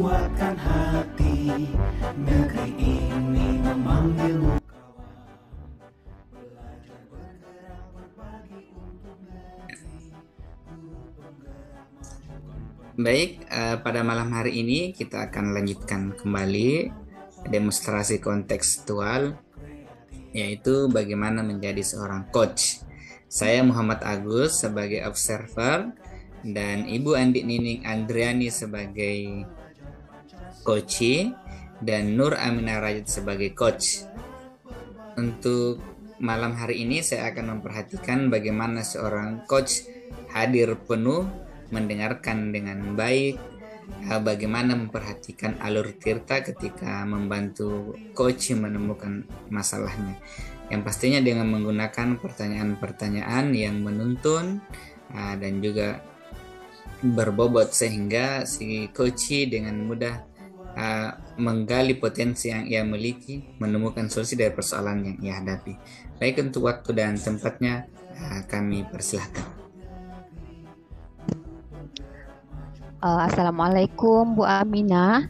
kuatkan hati, negeri ini memanggilmu kawan. Belajar bergerak berbagi untuk negeri, guru penggerak majukan. Baik, pada malam hari ini kita akan lanjutkan kembali demonstrasi kontekstual, yaitu bagaimana menjadi seorang coach. Saya Muhammad Agus sebagai observer dan Ibu Andi Nining Andriani sebagai coachee dan Nur Aminah Rajat sebagai coach. Untuk malam hari ini saya akan memperhatikan bagaimana seorang coach hadir penuh, mendengarkan dengan baik, bagaimana memperhatikan alur tirta ketika membantu coach menemukan masalahnya. Yang pastinya dengan menggunakan pertanyaan-pertanyaan yang menuntun dan juga berbobot sehingga si coach dengan mudah menggali potensi yang ia miliki, menemukan solusi dari persoalan yang ia hadapi. Baik, untuk waktu dan tempatnya kami persilahkan. Assalamualaikum Bu Aminah.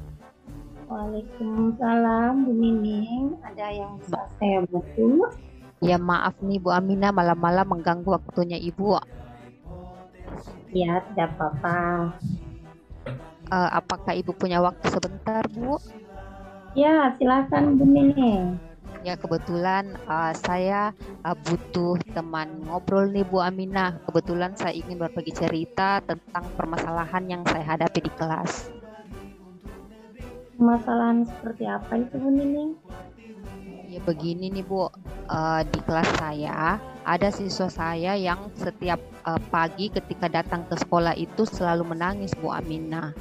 Waalaikumsalam Bu Nining. Ada yang bisa saya bantu? Ya maaf nih Bu Aminah, malam-malam mengganggu waktunya Ibu. Ya, tidak apa-apa. Apakah Ibu punya waktu sebentar Bu? Ya, silakan Bu Nining. Ya kebetulan saya butuh teman ngobrol nih Bu Aminah. Kebetulan saya ingin berbagi cerita tentang permasalahan yang saya hadapi di kelas. Permasalahan seperti apa itu Bu Nining? Ya begini nih Bu, di kelas saya ada siswa saya yang setiap pagi ketika datang ke sekolah itu selalu menangis Bu Aminah.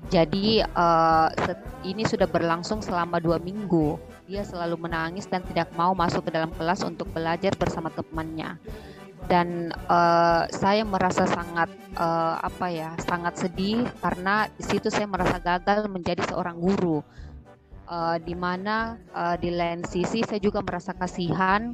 Jadi ini sudah berlangsung selama 2 minggu. Dia selalu menangis dan tidak mau masuk ke dalam kelas untuk belajar bersama temannya. Dan saya merasa sangat sangat sedih karena di situ saya merasa gagal menjadi seorang guru. Di mana di lain sisi saya juga merasa kasihan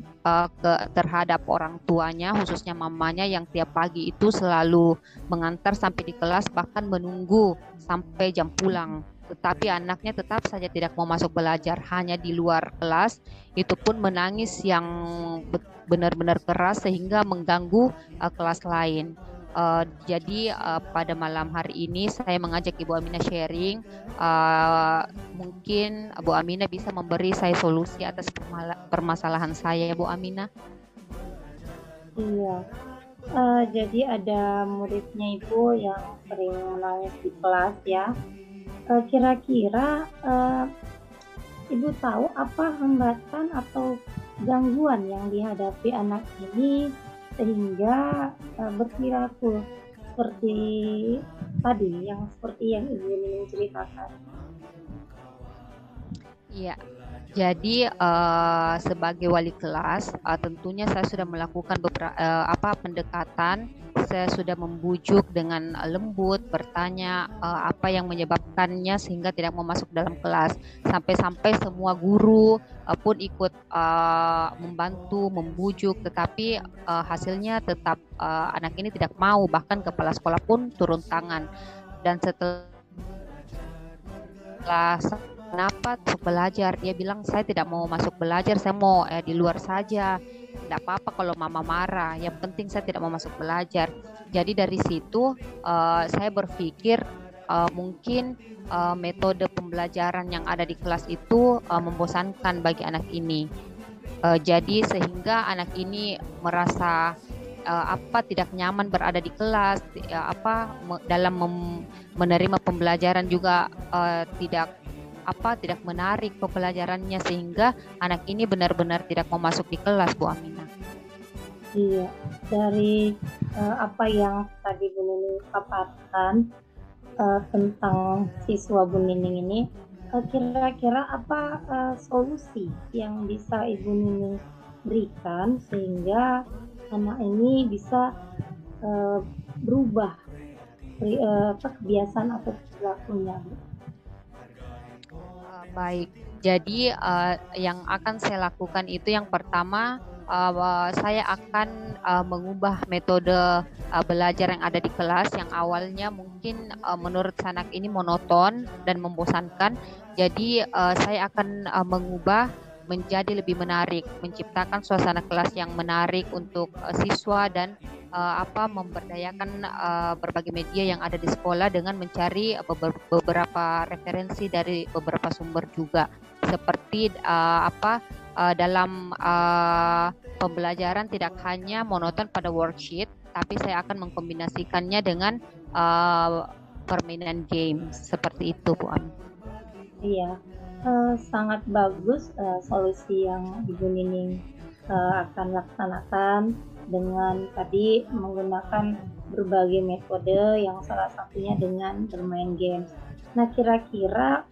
terhadap orang tuanya, khususnya mamanya yang tiap pagi itu selalu mengantar sampai di kelas, bahkan menunggu sampai jam pulang. Tetapi anaknya tetap saja tidak mau masuk belajar, hanya di luar kelas, itu pun menangis yang benar-benar keras sehingga mengganggu kelas lain. Jadi pada malam hari ini saya mengajak Ibu Aminah sharing. Mungkin Bu Aminah bisa memberi saya solusi atas permasalahan saya, Bu Aminah. Iya. Jadi ada muridnya Ibu yang sering menangis di kelas ya. Kira-kira Ibu tahu apa hambatan atau gangguan yang dihadapi anak ini sehingga berperilaku seperti tadi, seperti yang Ibu Nining ceritakan. Iya, jadi sebagai wali kelas tentunya saya sudah melakukan beberapa pendekatan. Saya sudah membujuk dengan lembut, bertanya apa yang menyebabkannya sehingga tidak mau masuk dalam kelas. Sampai-sampai semua guru pun ikut membantu, membujuk, tetapi hasilnya tetap anak ini tidak mau. Bahkan kepala sekolah pun turun tangan. Dan setelah kenapa belajar, dia bilang saya tidak mau masuk belajar, saya mau di luar saja. Tidak apa-apa kalau mama marah, yang penting saya tidak mau masuk belajar. Jadi dari situ saya berpikir mungkin metode pembelajaran yang ada di kelas itu membosankan bagi anak ini. Jadi sehingga anak ini merasa tidak nyaman berada di kelas, dalam menerima pembelajaran juga tidak menarik pembelajarannya, sehingga anak ini benar-benar tidak mau masuk di kelas, Bu Aminah. Iya, dari apa yang tadi Bu Nining paparkan tentang siswa Bu Nining ini, kira-kira apa solusi yang bisa Ibu Nining berikan sehingga anak ini bisa berubah kebiasaan atau perilakunya, Bu? Baik, jadi yang akan saya lakukan itu yang pertama, saya akan mengubah metode belajar yang ada di kelas yang awalnya mungkin menurut anak ini monoton dan membosankan. Jadi saya akan mengubah menjadi lebih menarik, menciptakan suasana kelas yang menarik untuk siswa dan memberdayakan berbagai media yang ada di sekolah dengan mencari beberapa referensi dari beberapa sumber juga, seperti dalam pembelajaran tidak hanya monoton pada worksheet, tapi saya akan mengkombinasikannya dengan permainan games seperti itu, Bu Ami. Iya, sangat bagus solusi yang Ibu Nining akan laksanakan dengan tadi menggunakan berbagai metode yang salah satunya dengan bermain games. Nah, kira-kira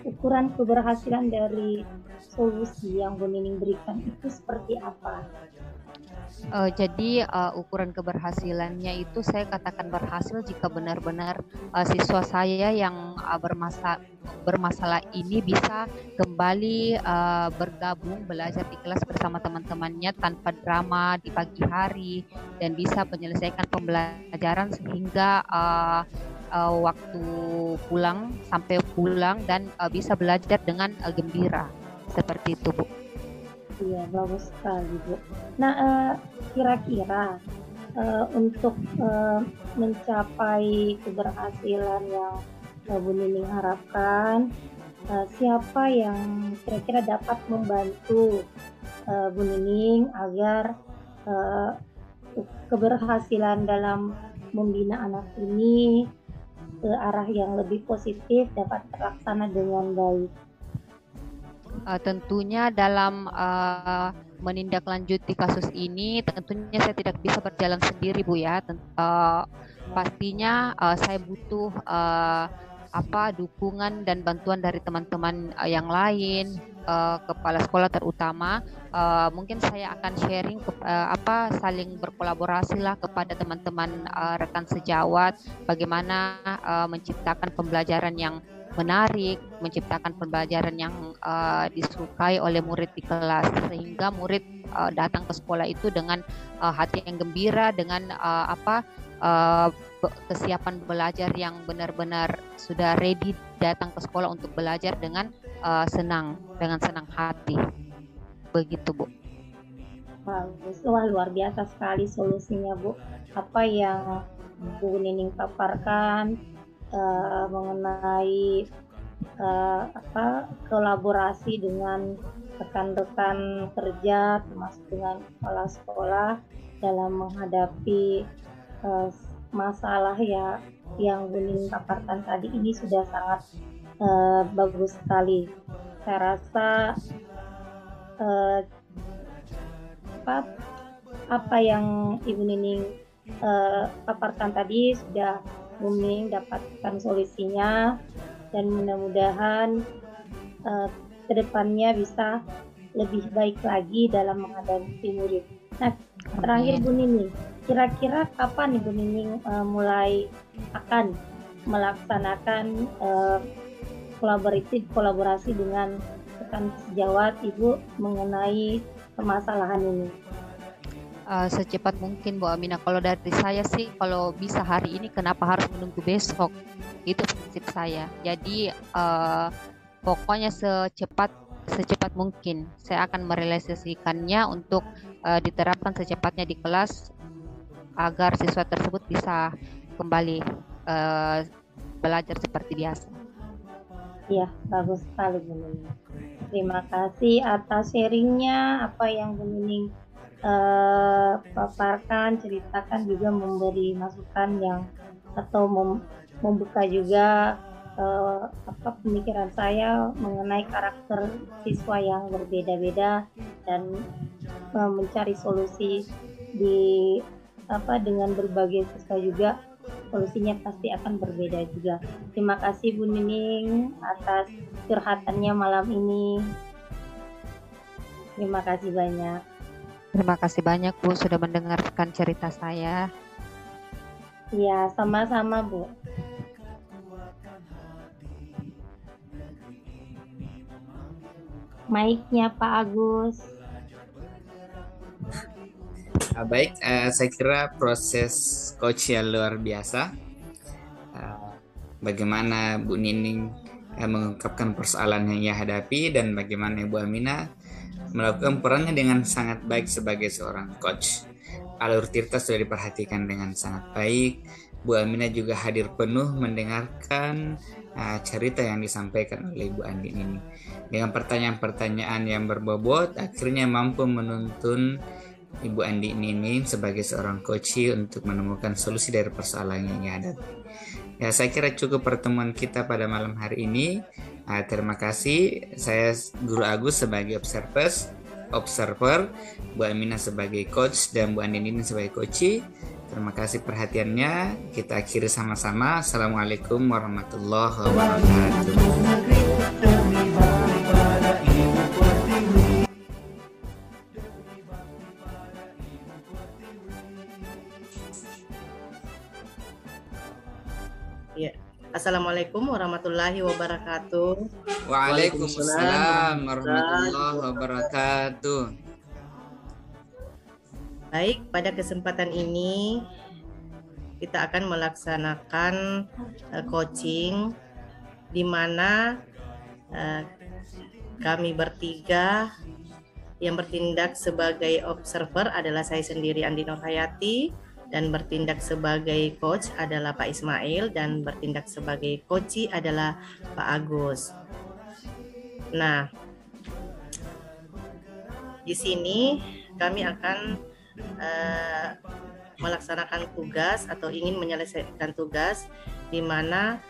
ukuran keberhasilan dari solusi yang Bu Nining berikan itu seperti apa? Jadi ukuran keberhasilannya itu saya katakan berhasil jika benar-benar siswa saya yang bermasalah ini bisa kembali bergabung belajar di kelas bersama teman-temannya tanpa drama di pagi hari dan bisa menyelesaikan pembelajaran sehingga waktu pulang sampai pulang dan bisa belajar dengan gembira seperti itu, Bu. Iya, bagus sekali, Bu. Nah, kira-kira untuk mencapai keberhasilan yang Bu Nining harapkan, siapa yang kira-kira dapat membantu Bu Nining agar keberhasilan dalam membina anak ini ke arah yang lebih positif dapat terlaksana dengan baik? Tentunya dalam menindaklanjuti kasus ini, tentunya saya tidak bisa berjalan sendiri, Bu ya. Pastinya saya butuh dukungan dan bantuan dari teman-teman yang lain, kepala sekolah terutama. Mungkin saya akan sharing saling berkolaborasi lah kepada teman-teman rekan sejawat, bagaimana menciptakan pembelajaran yang menarik, menciptakan pembelajaran yang disukai oleh murid di kelas, sehingga murid datang ke sekolah itu dengan hati yang gembira, dengan kesiapan belajar yang benar-benar sudah ready datang ke sekolah untuk belajar dengan senang hati. Begitu, Bu. Bagus. Wah, luar biasa sekali solusinya, Bu. Apa yang Bu Nining paparkan mengenai kolaborasi dengan rekan-rekan kerja termasuk dengan kepala sekolah dalam menghadapi masalah yang Bu Nining paparkan tadi ini sudah sangat bagus sekali. Saya rasa apa yang Ibu Nining paparkan tadi sudah Bu Nining dapatkan solusinya, dan mudah-mudahan kedepannya bisa lebih baik lagi dalam menghadapi murid. Nah, terakhir Bu Nining, kira-kira kapan Ibu Nining mulai akan melaksanakan kolaborasi dengan rekan sejawat Ibu mengenai permasalahan ini? Secepat mungkin, Bu Aminah. Kalau dari saya sih, kalau bisa hari ini, kenapa harus menunggu besok? Itu prinsip saya. Jadi pokoknya secepat mungkin saya akan merealisasikannya untuk diterapkan secepatnya di kelas agar siswa tersebut bisa kembali belajar seperti biasa. Ya, bagus sekali Bu Nining. Terima kasih atas sharingnya, apa yang Bu Nining paparkan, ceritakan, juga memberi masukan yang atau membuka juga pemikiran saya mengenai karakter siswa yang berbeda-beda dan mencari solusi dengan berbagai siswa juga, solusinya pasti akan berbeda juga. Terima kasih Bu Nining atas curhatannya malam ini. Terima kasih banyak. Terima kasih banyak, Bu, sudah mendengarkan cerita saya. Ya, sama-sama, Bu. Mic-nya Pak Agus. Baik, saya kira proses coach yang luar biasa. Bagaimana Bu Nining mengungkapkan persoalan yang ia hadapi dan bagaimana Ibu Aminah melakukan perannya dengan sangat baik sebagai seorang coach. Alur Tirta sudah diperhatikan dengan sangat baik. Bu Aminah juga hadir penuh mendengarkan cerita yang disampaikan oleh Ibu Andin ini. Dengan pertanyaan-pertanyaan yang berbobot, akhirnya mampu menuntun Ibu Andin ini sebagai seorang coach untuk menemukan solusi dari persoalan yang ia hadapi. Ya, saya kira cukup pertemuan kita pada malam hari ini. Terima kasih. Saya Guru Agus sebagai observer, Bu Aminah sebagai coach, dan Bu Andin ini sebagai coach. Terima kasih perhatiannya. Kita akhiri sama-sama. Assalamualaikum warahmatullahi wabarakatuh. Ya. Assalamualaikum warahmatullahi wabarakatuh. Waalaikumsalam warahmatullahi wabarakatuh. Baik, pada kesempatan ini kita akan melaksanakan coaching di mana kami bertiga yang bertindak sebagai observer adalah saya sendiri Andi Nurhayati, dan bertindak sebagai coach adalah Pak Ismail, dan bertindak sebagai coach adalah Pak Agus. Nah, di sini kami akan melaksanakan tugas atau ingin menyelesaikan tugas, di mana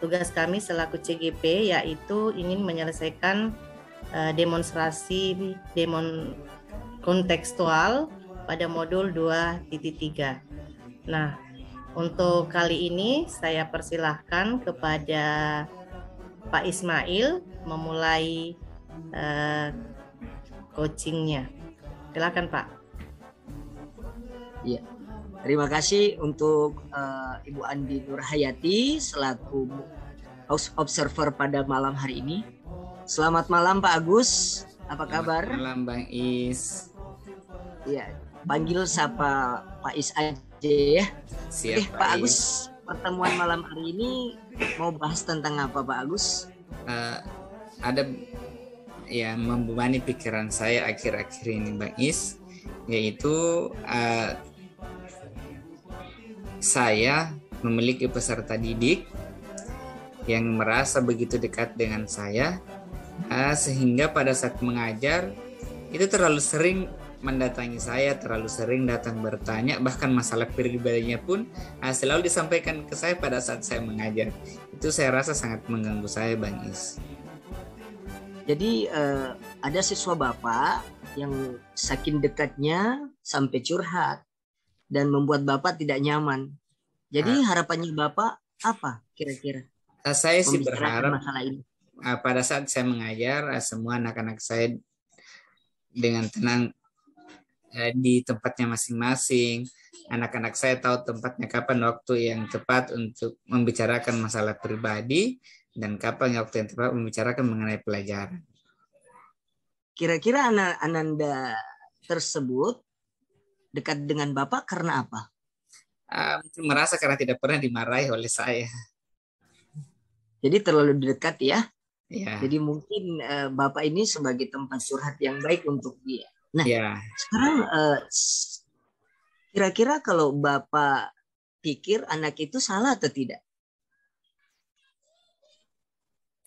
tugas kami selaku CGP yaitu ingin menyelesaikan demonstrasi kontekstual pada modul 2.3. Nah, untuk kali ini saya persilahkan kepada Pak Ismail memulai coachingnya. Silakan Pak. Iya, terima kasih untuk Ibu Andi Nurhayati selaku observer pada malam hari ini. Selamat malam Pak Agus, apa kabar? Selamat malam Bang Is. Iya, panggil sapa Pak Is aja ya. Siap, Pak Agus, pertemuan malam hari ini mau bahas tentang apa Pak Agus? Ada yang membebani pikiran saya akhir-akhir ini Bang Is, yaitu saya memiliki peserta didik yang merasa begitu dekat dengan saya, sehingga pada saat mengajar itu terlalu sering mendatangi saya, terlalu sering datang bertanya, bahkan masalah pribadinya pun selalu disampaikan ke saya pada saat saya mengajar. Itu saya rasa sangat mengganggu saya Bang Is. Jadi ada siswa Bapak yang saking dekatnya sampai curhat dan membuat Bapak tidak nyaman. Jadi harapannya Bapak apa kira-kira? Saya sih berharap masalah ini. Pada saat saya mengajar, semua anak-anak saya dengan tenang di tempatnya masing-masing. Anak-anak saya tahu tempatnya kapan waktu yang tepat untuk membicarakan masalah pribadi dan kapan waktu yang tepat membicarakan mengenai pelajaran. Kira-kira Ananda tersebut dekat dengan Bapak karena apa? Mungkin merasa karena tidak pernah dimarahi oleh saya. Jadi terlalu dekat ya? Ya. Jadi mungkin Bapak ini sebagai tempat curhat yang baik untuk dia. Nah, ya. Sekarang kira-kira kalau Bapak pikir anak itu salah atau tidak?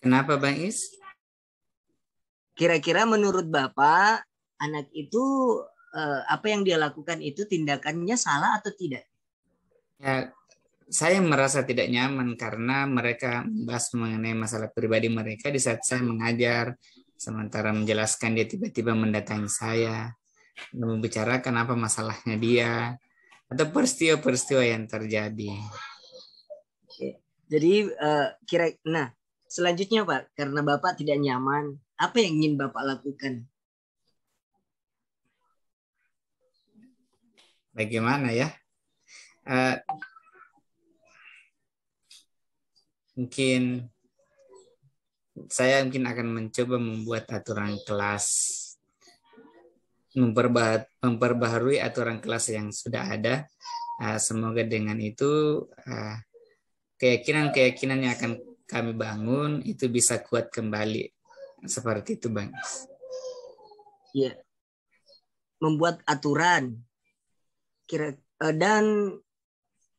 Kenapa Bang Is? Kira-kira menurut Bapak anak itu apa yang dia lakukan itu tindakannya salah atau tidak? Ya, saya merasa tidak nyaman karena mereka membahas mengenai masalah pribadi mereka di saat saya mengajar, sementara menjelaskan dia tiba-tiba mendatangi saya, membicarakan apa masalahnya dia, atau peristiwa-peristiwa yang terjadi. Jadi nah selanjutnya Pak, karena Bapak tidak nyaman, apa yang ingin Bapak lakukan? Bagaimana ya? Mungkin saya akan mencoba membuat aturan kelas memperbaharui aturan kelas yang sudah ada. Semoga dengan itu keyakinan-keyakinan yang akan kami bangun itu bisa kuat kembali. Seperti itu, Bang. Ya, membuat aturan dan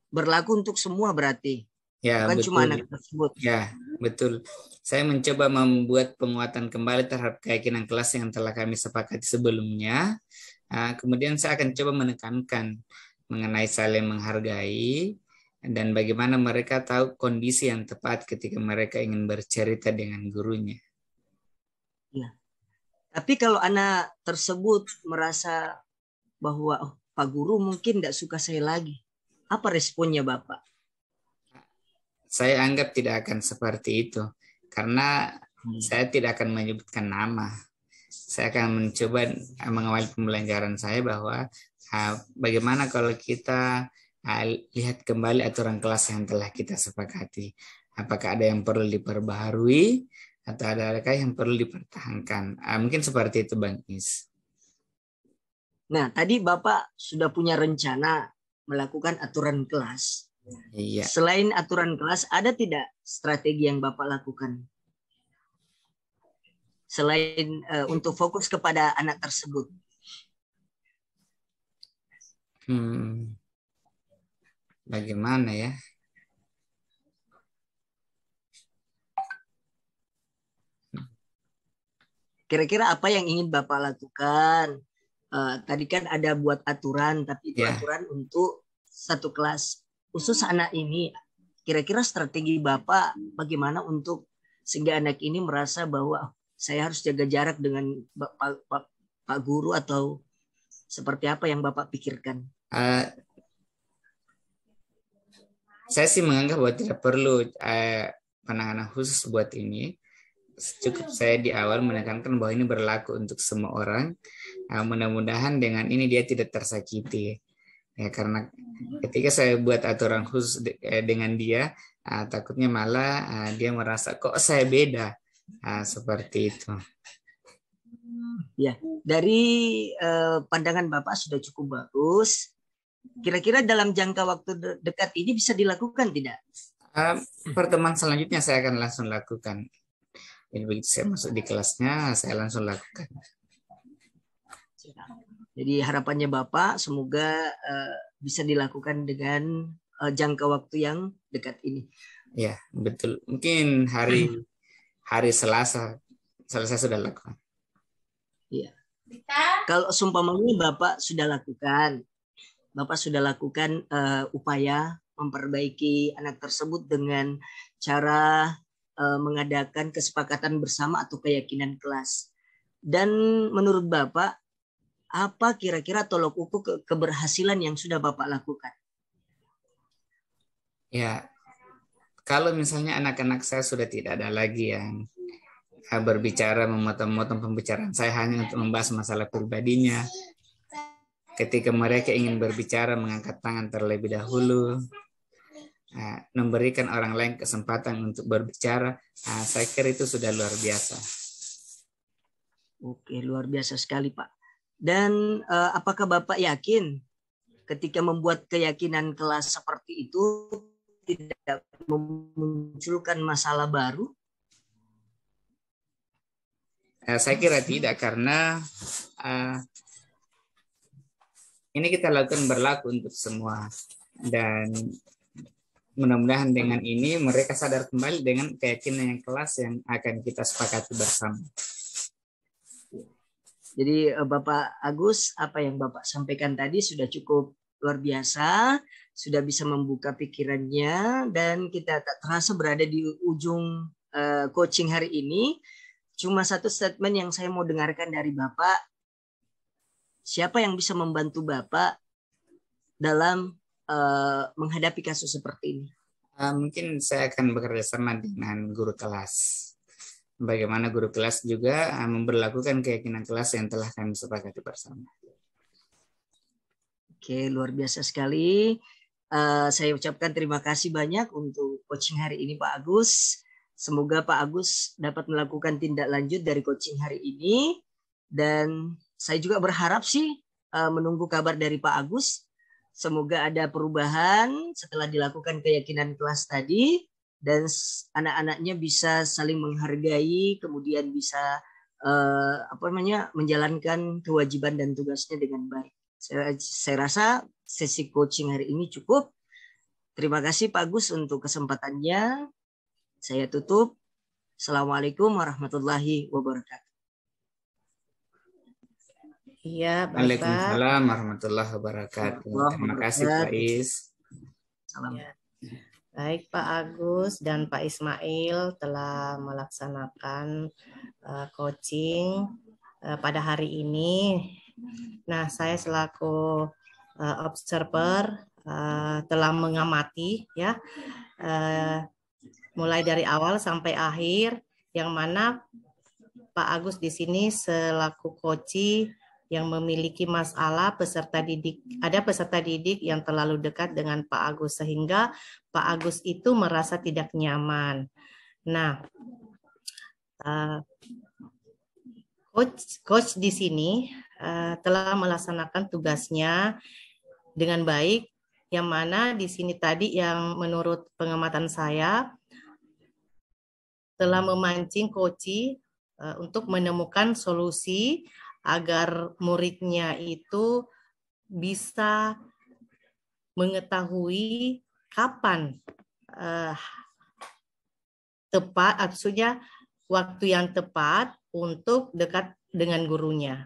berlaku untuk semua berarti. Ya, bukan betul. cuma anak tersebut. Ya, betul. Saya mencoba membuat penguatan kembali terhadap keyakinan kelas yang telah kami sepakati sebelumnya. Kemudian saya akan coba menekankan mengenai saling menghargai dan bagaimana mereka tahu kondisi yang tepat ketika mereka ingin bercerita dengan gurunya. Ya. Tapi kalau anak tersebut merasa bahwa Pak Guru mungkin tidak suka saya lagi, apa responnya Bapak? Saya anggap tidak akan seperti itu, karena saya tidak akan menyebutkan nama. Saya akan mencoba mengawali pembelajaran saya bahwa bagaimana kalau kita lihat kembali aturan kelas yang telah kita sepakati. Apakah ada yang perlu diperbaharui atau adakah yang perlu dipertahankan? Mungkin seperti itu, Bang Is. Nah, tadi Bapak sudah punya rencana melakukan aturan kelas. Iya. Selain aturan kelas, ada tidak strategi yang Bapak lakukan? Selain untuk fokus kepada anak tersebut. Bagaimana ya? Kira-kira apa yang ingin Bapak lakukan? Tadi kan ada buat aturan, tapi itu aturan untuk satu kelas. Khusus anak ini, kira-kira strategi Bapak bagaimana untuk sehingga anak ini merasa bahwa saya harus jaga jarak dengan Pak Guru, atau seperti apa yang Bapak pikirkan? Saya sih menganggap bahwa tidak perlu penanganan khusus buat ini. Cukup saya di awal menekankan bahwa ini berlaku untuk semua orang. Mudah-mudahan dengan ini dia tidak tersakiti. Ya, karena ketika saya buat aturan khusus dengan dia, takutnya malah dia merasa kok saya beda, seperti itu. Ya, dari pandangan Bapak sudah cukup bagus. Kira-kira dalam jangka waktu dekat ini bisa dilakukan tidak? Pertemuan selanjutnya saya akan langsung lakukan. Jadi begitu saya masuk di kelasnya, saya langsung lakukan. Jadi harapannya Bapak semoga bisa dilakukan dengan jangka waktu yang dekat ini. Ya, betul. Mungkin hari Selasa sudah lakukan. Iya. Kalau seumpamanya Bapak sudah lakukan upaya memperbaiki anak tersebut dengan cara mengadakan kesepakatan bersama atau keyakinan kelas. Dan menurut Bapak, apa kira-kira tolok ukur keberhasilan yang sudah Bapak lakukan? Ya, kalau misalnya anak-anak saya sudah tidak ada lagi yang berbicara, memotong-motong pembicaraan saya hanya untuk membahas masalah pribadinya. Ketika mereka ingin berbicara, mengangkat tangan terlebih dahulu, memberikan orang lain kesempatan untuk berbicara, saya kira itu sudah luar biasa. Oke, luar biasa sekali Pak. Dan apakah Bapak yakin ketika membuat keyakinan kelas seperti itu tidak memunculkan masalah baru? Saya kira tidak, karena ini kita lakukan berlaku untuk semua. Dan mudah-mudahan dengan ini mereka sadar kembali dengan keyakinan yang kelas yang akan kita sepakati bersama. Jadi Bapak Agus, apa yang Bapak sampaikan tadi sudah cukup luar biasa, sudah bisa membuka pikirannya, dan kita tak terasa berada di ujung coaching hari ini. Cuma satu statement yang saya mau dengarkan dari Bapak, siapa yang bisa membantu Bapak dalam menghadapi kasus seperti ini? Mungkin saya akan bekerja sama dengan guru kelas. Bagaimana guru kelas juga memberlakukan keyakinan kelas yang telah kami sepakati bersama. Oke, luar biasa sekali. Saya ucapkan terima kasih banyak untuk coaching hari ini Pak Agus. Semoga Pak Agus dapat melakukan tindak lanjut dari coaching hari ini. Dan saya juga berharap sih menunggu kabar dari Pak Agus. Semoga ada perubahan setelah dilakukan keyakinan kelas tadi dan anak-anaknya bisa saling menghargai, kemudian bisa menjalankan kewajiban dan tugasnya dengan baik. Saya rasa sesi coaching hari ini cukup. Terima kasih Pak Agus untuk kesempatannya. Saya tutup. Assalamualaikum warahmatullahi wabarakatuh. Iya, baik Pak. Waalaikumsalam warahmatullahi wabarakatuh. Terima kasih Pak Is. Salam. Ya. Baik Pak Agus dan Pak Ismail telah melaksanakan coaching pada hari ini. Nah, saya selaku observer telah mengamati ya mulai dari awal sampai akhir, yang mana Pak Agus di sini selaku coach yang memiliki masalah peserta didik, ada peserta didik yang terlalu dekat dengan Pak Agus sehingga Pak Agus itu merasa tidak nyaman. Nah, coach di sini telah melaksanakan tugasnya dengan baik, yang mana di sini tadi yang menurut pengamatan saya telah memancing coach untuk menemukan solusi agar muridnya itu bisa mengetahui kapan tepat, maksudnya waktu yang tepat untuk dekat dengan gurunya.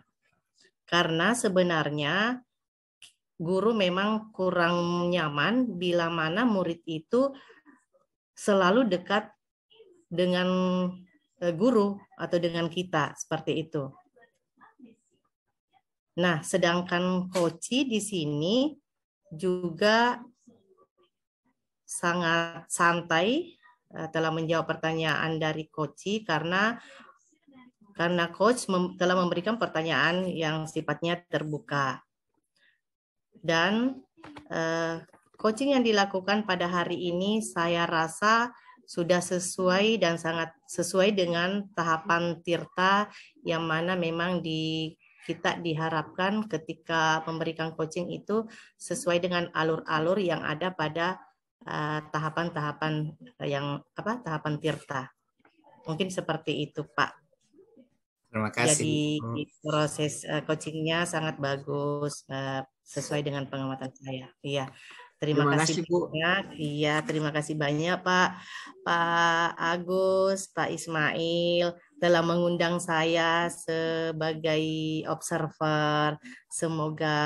Karena sebenarnya guru memang kurang nyaman bila mana murid itu selalu dekat dengan guru atau dengan kita, seperti itu. Nah, sedangkan coach di sini juga sangat santai telah menjawab pertanyaan dari coach karena coach telah memberikan pertanyaan yang sifatnya terbuka. Dan coaching yang dilakukan pada hari ini saya rasa sudah sesuai dan sangat sesuai dengan tahapan tirta yang mana memang kita diharapkan ketika memberikan coaching itu sesuai dengan alur-alur yang ada pada tahapan-tahapan tahapan tirta. Mungkin seperti itu, Pak. Terima kasih. Jadi proses coachingnya sangat bagus, sesuai dengan pengamatan saya. Iya. Terima kasih banyak. Iya, terima kasih banyak Pak Agus, Pak Ismail telah mengundang saya sebagai observer. Semoga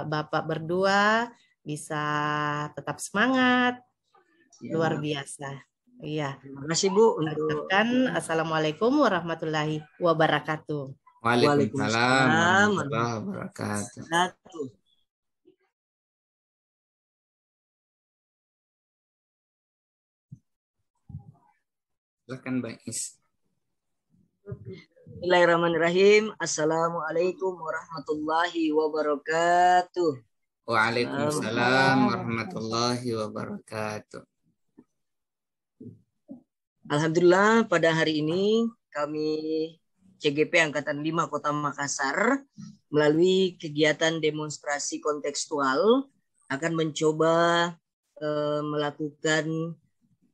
Bapak berdua bisa tetap semangat. Luar biasa. Iya. Terima kasih Bu untuk Assalamualaikum warahmatullahi wabarakatuh. Waalaikumsalam warahmatullahi wabarakatuh. Silakan Bang Is. Bismillahirrahmanirrahim. Assalamualaikum warahmatullahi wabarakatuh. Waalaikumsalam warahmatullahi wabarakatuh. Alhamdulillah pada hari ini kami CGP Angkatan 5 Kota Makassar melalui kegiatan demonstrasi kontekstual akan mencoba melakukan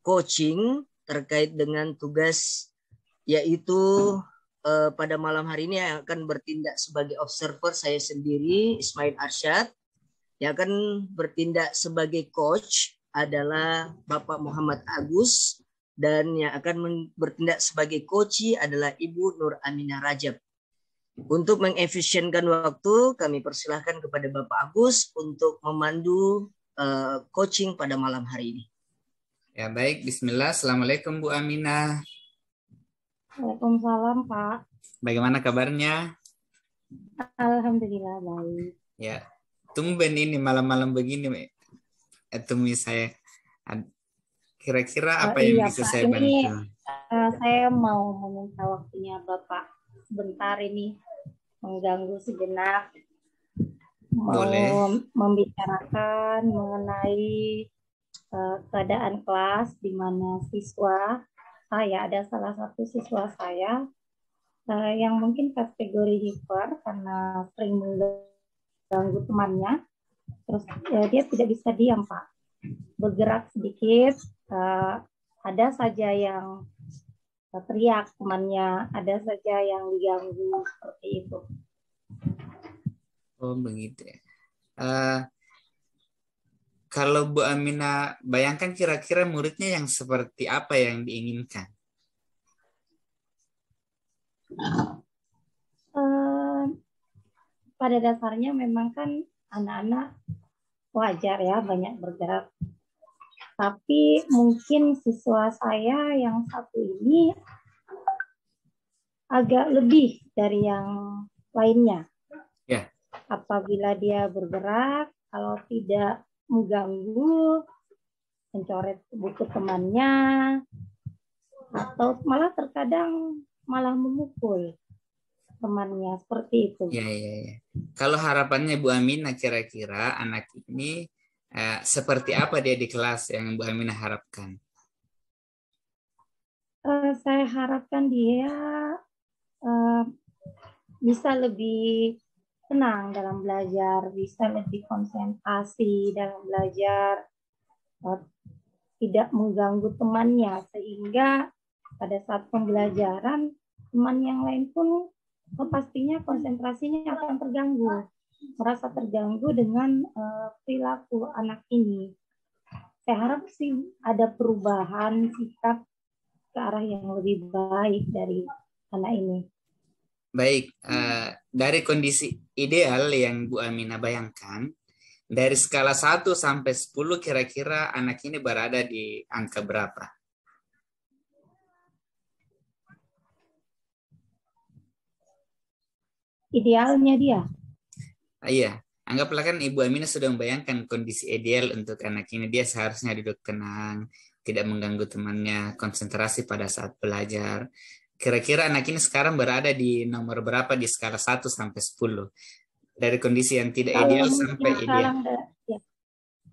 coaching terkait dengan tugas, yaitu pada malam hari ini yang akan bertindak sebagai observer saya sendiri Ismail Arsyad, yang akan bertindak sebagai coach adalah Bapak Muhammad Agus, dan yang akan bertindak sebagai coach adalah Ibu Nur Aminah Rajab. Untuk mengefisienkan waktu, kami persilahkan kepada Bapak Agus untuk memandu coaching pada malam hari ini. Ya baik, bismillah. Assalamualaikum Bu Aminah. Waalaikumsalam Pak. Bagaimana kabarnya? Alhamdulillah baik. Ya, tumben ini malam-malam begini temui saya. Kira-kira apa yang bisa Pak, saya bantu? Saya mau meminta waktunya Bapak sebentar ini, mengganggu sejenak. Boleh. Mau membicarakan mengenai keadaan kelas di mana siswa saya, ada salah satu siswa saya yang mungkin kategori hiper karena sering mengganggu temannya, terus dia tidak bisa diam Pak, bergerak sedikit, ada saja yang teriak temannya, ada saja yang diganggu seperti itu. Oh begitu ya. Kalau Bu Aminah bayangkan kira-kira muridnya yang seperti apa yang diinginkan? Pada dasarnya memang kan anak-anak wajar ya banyak bergerak. Tapi mungkin siswa saya yang satu ini agak lebih dari yang lainnya. Ya. Apabila dia bergerak, kalau tidak mengganggu, mencoret buku temannya, atau malah terkadang malah memukul temannya, seperti itu. Ya. Kalau harapannya Bu Aminah kira-kira anak ini seperti apa dia di kelas yang Bu Aminah harapkan? Saya harapkan dia bisa lebih tenang dalam belajar, bisa lebih konsentrasi dalam belajar, tidak mengganggu temannya, sehingga pada saat pembelajaran teman yang lain pun pastinya konsentrasinya akan terganggu, merasa terganggu dengan perilaku anak ini. Saya harap sih ada perubahan sikap ke arah yang lebih baik dari anak ini. Baik, dari kondisi ideal yang Bu Aminah bayangkan, dari skala 1 sampai 10 kira-kira anak ini berada di angka berapa? Idealnya dia? Iya, anggaplah kan Ibu Aminah sudah membayangkan kondisi ideal untuk anak ini. Dia seharusnya duduk tenang, tidak mengganggu temannya, konsentrasi pada saat belajar. Kira-kira anak ini sekarang berada di nomor berapa di skala 1 sampai 10? Dari kondisi yang tidak ideal sampai ideal.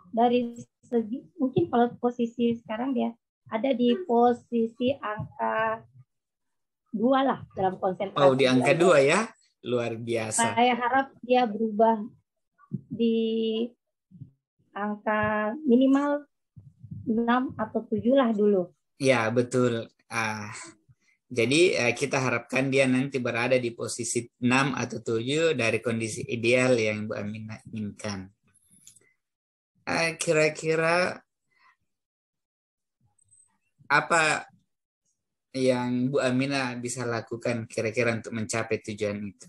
Dari segi, mungkin kalau posisi sekarang dia ada di posisi angka 2 lah dalam konsentrasi. Oh, di angka 2 ya? Luar biasa. Saya harap dia berubah di angka minimal 6 atau 7 lah dulu. Ya, betul. Jadi kita harapkan dia nanti berada di posisi 6 atau 7 dari kondisi ideal yang Bu Aminah inginkan. Kira-kira apa yang Bu Aminah bisa lakukan kira-kira untuk mencapai tujuan itu?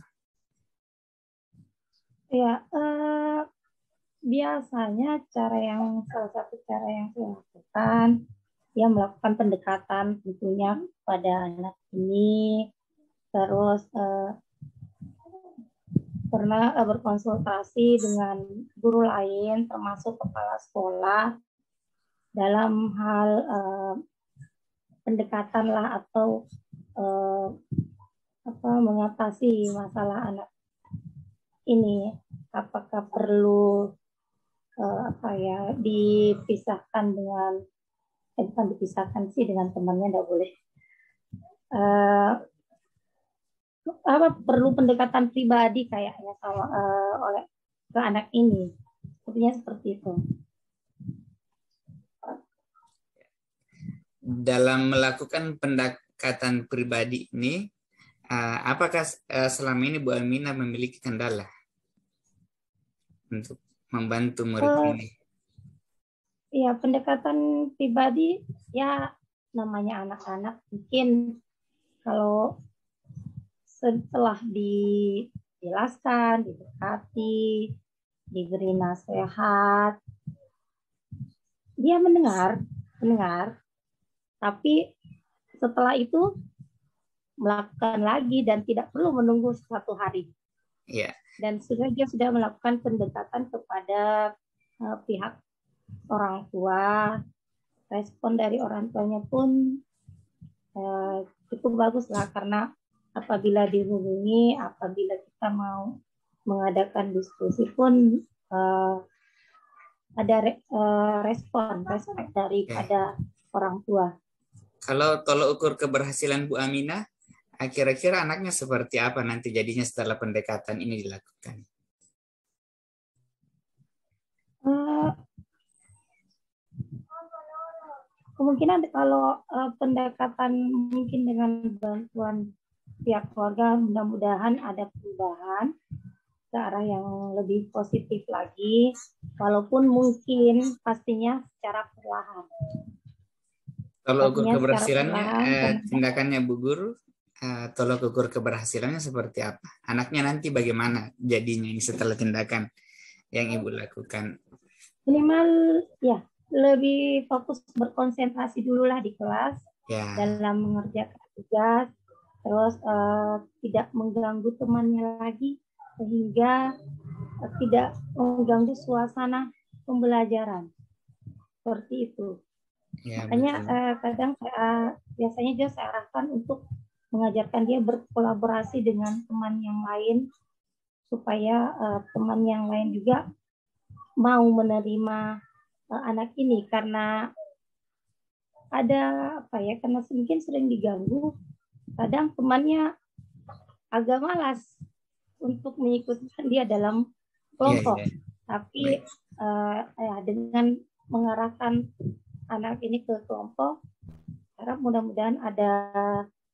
Ya, biasanya salah satu cara yang saya lakukan, ya melakukan pendekatan tentunya pada anak ini, terus pernah berkonsultasi dengan guru lain termasuk kepala sekolah dalam hal pendekatan lah atau mengatasi masalah anak ini, apakah perlu dipisahkan dengan bukan dipisahkan sih dengan temannya, enggak boleh, perlu pendekatan pribadi kayaknya sama oleh ke anak ini, sepertinya seperti itu. Dalam melakukan pendekatan pribadi ini, apakah selama ini Bu Aminah memiliki kendala untuk membantu murid ini? Ya, pendekatan pribadi ya namanya anak-anak, mungkin kalau setelah dijelaskan, didekati, diberi nasihat, dia mendengar, tapi setelah itu melakukan lagi dan tidak perlu menunggu 1 hari. Yeah. Dan dia sudah melakukan pendekatan kepada pihak orang tua, respon dari orang tuanya pun cukup bagus lah, karena apabila dihubungi, apabila kita mau mengadakan diskusi pun ada respon daripada orang tua. Kalau tolok ukur keberhasilan Bu Aminah, kira-kira anaknya seperti apa nanti jadinya setelah pendekatan ini dilakukan? Eh, Kemungkinan kalau pendekatan mungkin dengan bantuan pihak keluarga, mudah-mudahan ada perubahan ke arah yang lebih positif lagi, walaupun mungkin pastinya secara perlahan. Tolok ukur Pastinya secara keberhasilannya, perlahan, tindakannya Bu Guru, tolok ukur keberhasilannya seperti apa? Anaknya nanti bagaimana jadinya ini setelah tindakan yang Ibu lakukan? minimal ya lebih fokus berkonsentrasi dulu lah di kelas Ya, dalam mengerjakan tugas, terus tidak mengganggu temannya lagi sehingga tidak mengganggu suasana pembelajaran seperti itu. ya Makanya betul. kadang biasanya juga saya arahkan untuk mengajarkan dia berkolaborasi dengan teman yang lain supaya teman yang lain juga mau menerima anak ini, karena ada apa ya, karena mungkin sering diganggu, kadang temannya agak malas untuk mengikutkan dia dalam kelompok. Ya, ya. Tapi dengan mengarahkan anak ini ke kelompok, harap mudah-mudahan ada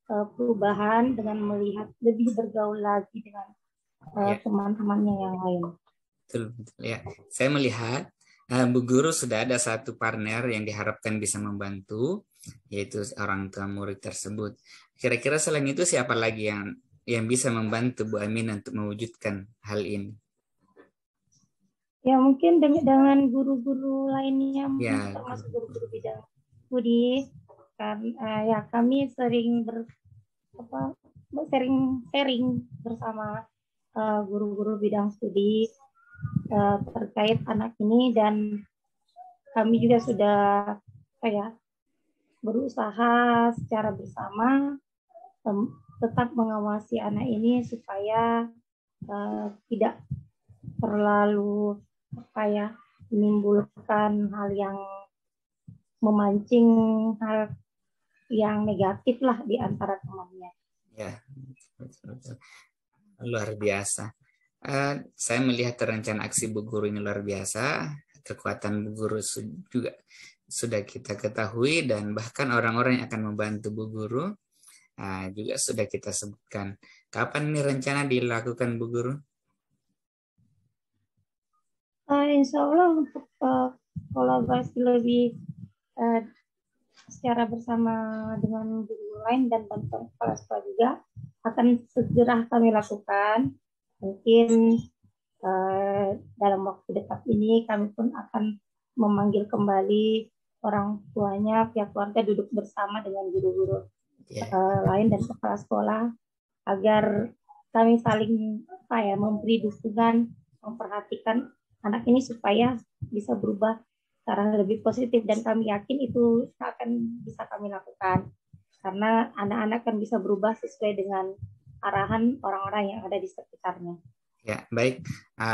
perubahan dengan melihat lebih bergaul lagi dengan Ya. teman-temannya yang lain. Betul, betul ya. Saya melihat Bu Guru sudah ada satu partner yang diharapkan bisa membantu, yaitu orang tua murid tersebut. Kira-kira selain itu siapa lagi yang bisa membantu Bu Aminah untuk mewujudkan hal ini? Ya mungkin dengan guru-guru lainnya, Ya, termasuk guru-guru bidang studi, kan ya kami sering sharing bersama guru-guru bidang studi terkait anak ini, dan kami juga sudah berusaha secara bersama tetap mengawasi anak ini supaya tidak terlalu menimbulkan hal yang memancing hal yang negatif lah di antara temannya. Ya, betul. Luar biasa. Saya melihat rencana aksi Bu Guru ini luar biasa. Kekuatan Bu Guru juga sudah kita ketahui, dan bahkan orang-orang yang akan membantu Bu Guru juga sudah kita sebutkan. Kapan ini rencana dilakukan Bu Guru? Insya Allah untuk kolaborasi lebih secara bersama dengan guru lain dan bantuan kepala sekolah juga akan segera kami lakukan. Mungkin dalam waktu dekat ini kami pun akan memanggil kembali orang tuanya, pihak keluarga duduk bersama dengan guru-guru lain dan kepala sekolah agar kami saling memberi dukungan, memperhatikan anak ini supaya bisa berubah ke arah lebih positif, dan kami yakin itu akan bisa kami lakukan karena anak-anak kan bisa berubah sesuai dengan arahan orang-orang yang ada di sekitarnya. Ya, baik.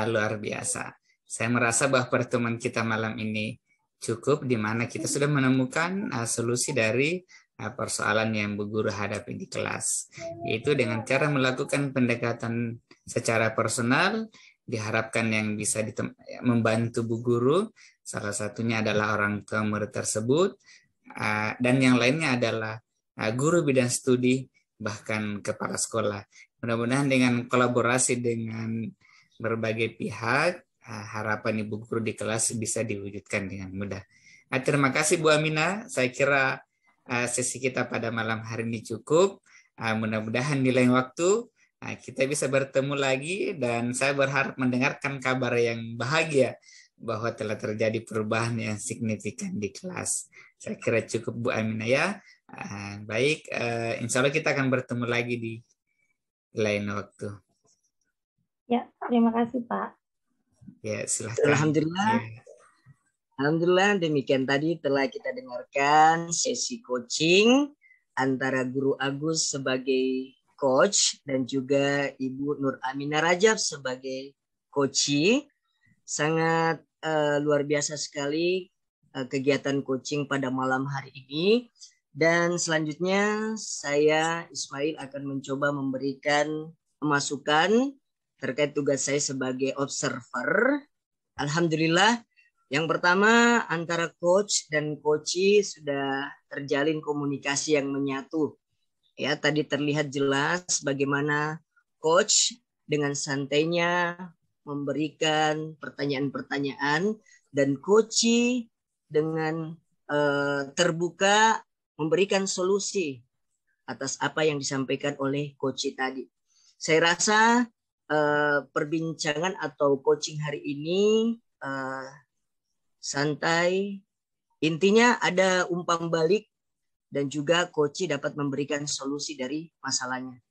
Luar biasa. Saya merasa bahwa pertemuan kita malam ini cukup, di mana kita sudah menemukan solusi dari persoalan yang Bu Guru hadapi di kelas, yaitu dengan cara melakukan pendekatan secara personal. Diharapkan yang bisa membantu Bu Guru, salah satunya adalah orang tua murid tersebut, dan yang lainnya adalah guru bidang studi, bahkan kepala sekolah. Mudah-mudahan dengan kolaborasi dengan berbagai pihak, harapan Ibu Guru di kelas bisa diwujudkan dengan mudah. Terima kasih Bu Aminah. Saya kira sesi kita pada malam hari ini cukup. Mudah-mudahan di lain waktu kita bisa bertemu lagi, dan saya berharap mendengarkan kabar yang bahagia bahwa telah terjadi perubahan yang signifikan di kelas. Saya kira cukup Bu Aminah ya. Baik, insya Allah kita akan bertemu lagi di lain waktu. Ya, terima kasih Pak. Ya, silahkan. Alhamdulillah. Ya. Alhamdulillah, demikian tadi telah kita dengarkan sesi coaching antara Guru Agus sebagai coach dan juga Ibu Nur Aminah Rajab sebagai coachee. Sangat luar biasa sekali kegiatan coaching pada malam hari ini, Dan selanjutnya saya Ismail akan mencoba memberikan masukan terkait tugas saya sebagai observer. Alhamdulillah, yang pertama antara coach dan coachee sudah terjalin komunikasi yang menyatu. Ya, tadi terlihat jelas bagaimana coach dengan santainya memberikan pertanyaan-pertanyaan dan coachee dengan terbuka memberikan solusi atas apa yang disampaikan oleh coachee tadi. Saya rasa perbincangan atau coaching hari ini santai. Intinya ada umpan balik dan juga coachee dapat memberikan solusi dari masalahnya.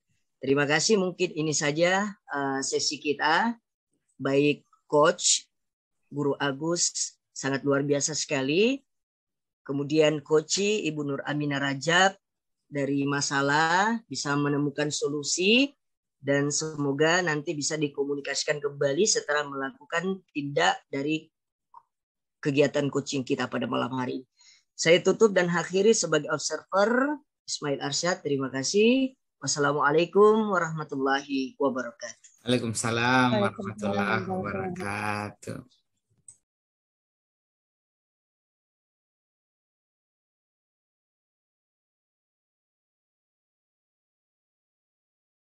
Terima kasih, mungkin ini saja sesi kita. Baik coach, Guru Agus sangat luar biasa sekali. Kemudian coachee Ibu Nur Aminah Rajab dari masalah bisa menemukan solusi dan semoga nanti bisa dikomunikasikan kembali setelah melakukan tindak dari kegiatan coaching kita pada malam hari ini. Saya tutup dan akhiri sebagai observer Ismail Arsyad. Terima kasih. Wassalamualaikum warahmatullahi wabarakatuh. Waalaikumsalam warahmatullahi wabarakatuh.